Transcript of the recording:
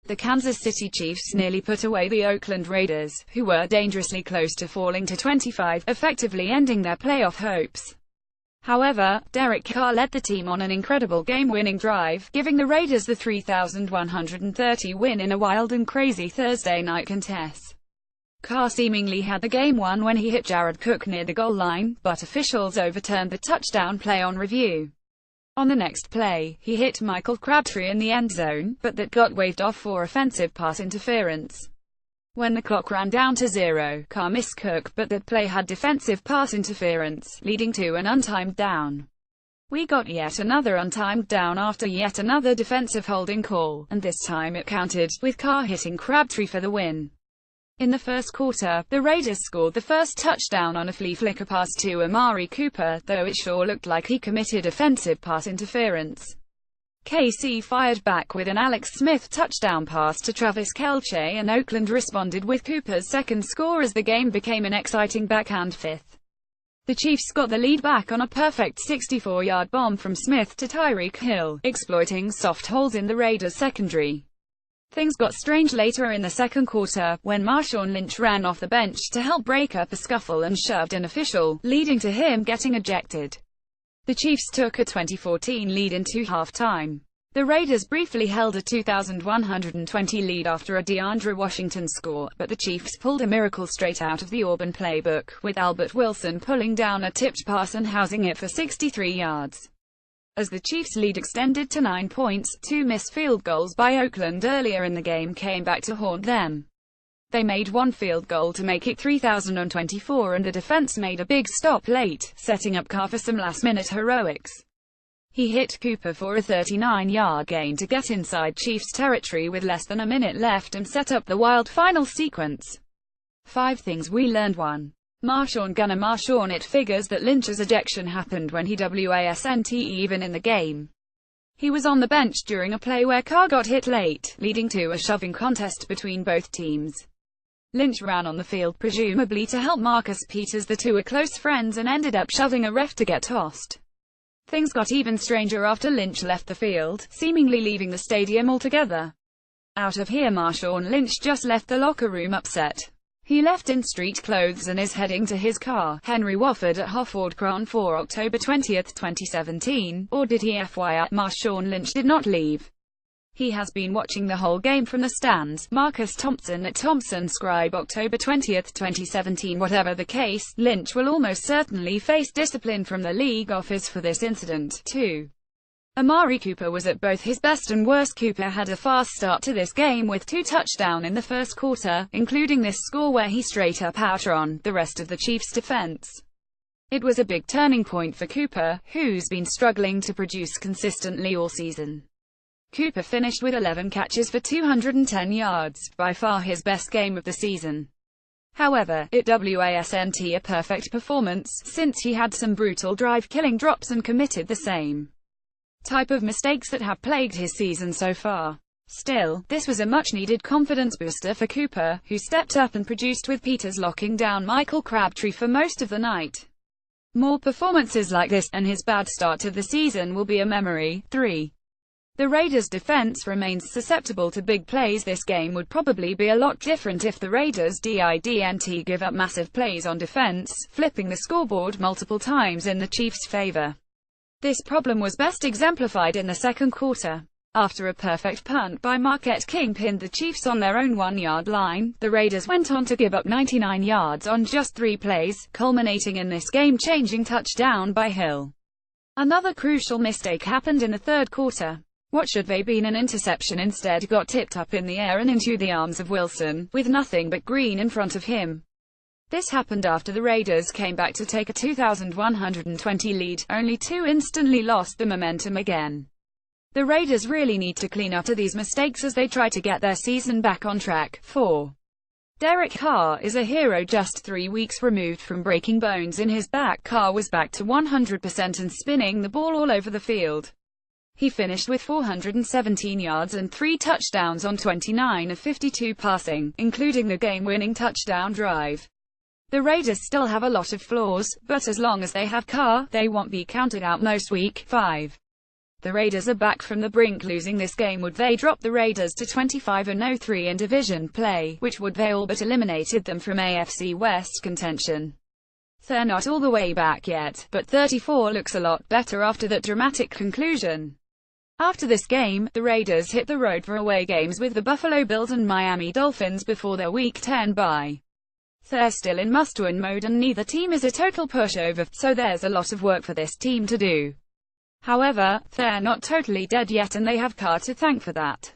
The Kansas City Chiefs nearly put away the Oakland Raiders, who were dangerously close to falling to 25, effectively ending their playoff hopes. However, Derek Carr led the team on an incredible game-winning drive, giving the Raiders the 3,130 win in a wild and crazy Thursday night contest. Carr seemingly had the game won when he hit Jared Cook near the goal line, but officials overturned the touchdown play on review. On the next play, he hit Michael Crabtree in the end zone, but that got waved off for offensive pass interference. When the clock ran down to 0, Carr missed Cook, but that play had defensive pass interference, leading to an untimed down. We got yet another untimed down after yet another defensive holding call, and this time it counted, with Carr hitting Crabtree for the win. In the first quarter, the Raiders scored the first touchdown on a flea flicker pass to Amari Cooper, though it sure looked like he committed offensive pass interference. KC fired back with an Alex Smith touchdown pass to Travis Kelce, and Oakland responded with Cooper's second score as the game became an exciting backhand fifth. The Chiefs got the lead back on a perfect 64-yard bomb from Smith to Tyreek Hill, exploiting soft holes in the Raiders' secondary. Things got strange later in the second quarter, when Marshawn Lynch ran off the bench to help break up a scuffle and shoved an official, leading to him getting ejected. The Chiefs took a 20-14 lead into halftime. The Raiders briefly held a 2,120 lead after a DeAndre Washington score, but the Chiefs pulled a miracle straight out of the Auburn playbook, with Albert Wilson pulling down a tipped pass and housing it for 63 yards. As the Chiefs' lead extended to 9 points, two missed field goals by Oakland earlier in the game came back to haunt them. They made one field goal to make it 3,024, and the defense made a big stop late, setting up Carr for some last-minute heroics. He hit Cooper for a 39-yard gain to get inside Chiefs territory with less than a minute left and set up the wild final sequence. 5 things we learned. 1. Marshawn gonna Marshawn. It figures that Lynch's ejection happened when he wasn't even in the game. He was on the bench during a play where Carr got hit late, leading to a shoving contest between both teams. Lynch ran on the field presumably to help Marcus Peters. The two were close friends and ended up shoving a ref to get tossed. Things got even stranger after Lynch left the field, seemingly leaving the stadium altogether. Out of here, Marshawn Lynch just left the locker room upset. He left in street clothes and is heading to his car, Henry Wofford at Hofford Cron for October 20, 2017, or did he? FYI, Marshawn Lynch did not leave. He has been watching the whole game from the stands. Marcus Thompson at Thompson Scribe October 20, 2017. Whatever the case, Lynch will almost certainly face discipline from the league office for this incident. 2. Amari Cooper was at both his best and worst. Cooper had a fast start to this game with 2 touchdowns in the first quarter, including this score where he straight up outrun the rest of the Chiefs' defense. It was a big turning point for Cooper, who's been struggling to produce consistently all season. Cooper finished with 11 catches for 210 yards, by far his best game of the season. However, it wasn't a perfect performance, since he had some brutal drive-killing drops and committed the same type of mistakes that have plagued his season so far. Still, this was a much-needed confidence booster for Cooper, who stepped up and produced with Peters locking down Michael Crabtree for most of the night. More performances like this, and his bad start to the season will be a memory. 3. The Raiders' defense remains susceptible to big plays. This game would probably be a lot different if the Raiders didn't give up massive plays on defense, flipping the scoreboard multiple times in the Chiefs' favor. This problem was best exemplified in the second quarter. After a perfect punt by Marquette King pinned the Chiefs on their own 1-yard line, the Raiders went on to give up 99 yards on just 3 plays, culminating in this game-changing touchdown by Hill. Another crucial mistake happened in the third quarter. What should have been an interception instead got tipped up in the air and into the arms of Wilson, with nothing but green in front of him. This happened after the Raiders came back to take a 2,120 lead, only to instantly lost the momentum again. The Raiders really need to clean up to these mistakes as they try to get their season back on track. 4. Derek Carr is a hero. Just 3 weeks removed from breaking bones in his back, Carr was back to 100% and spinning the ball all over the field. He finished with 417 yards and 3 touchdowns on 29 of 52 passing, including the game-winning touchdown drive. The Raiders still have a lot of flaws, but as long as they have Carr, they won't be counted out most week. 5. The Raiders are back from the brink. Losing this game would they drop the Raiders to 25-03 in division play, which would they all but eliminated them from AFC West contention. They're not all the way back yet, but 34 looks a lot better after that dramatic conclusion. After this game, the Raiders hit the road for away games with the Buffalo Bills and Miami Dolphins before their Week 10 bye. They're still in must-win mode and neither team is a total pushover, so there's a lot of work for this team to do. However, they're not totally dead yet and they have Carr to thank for that.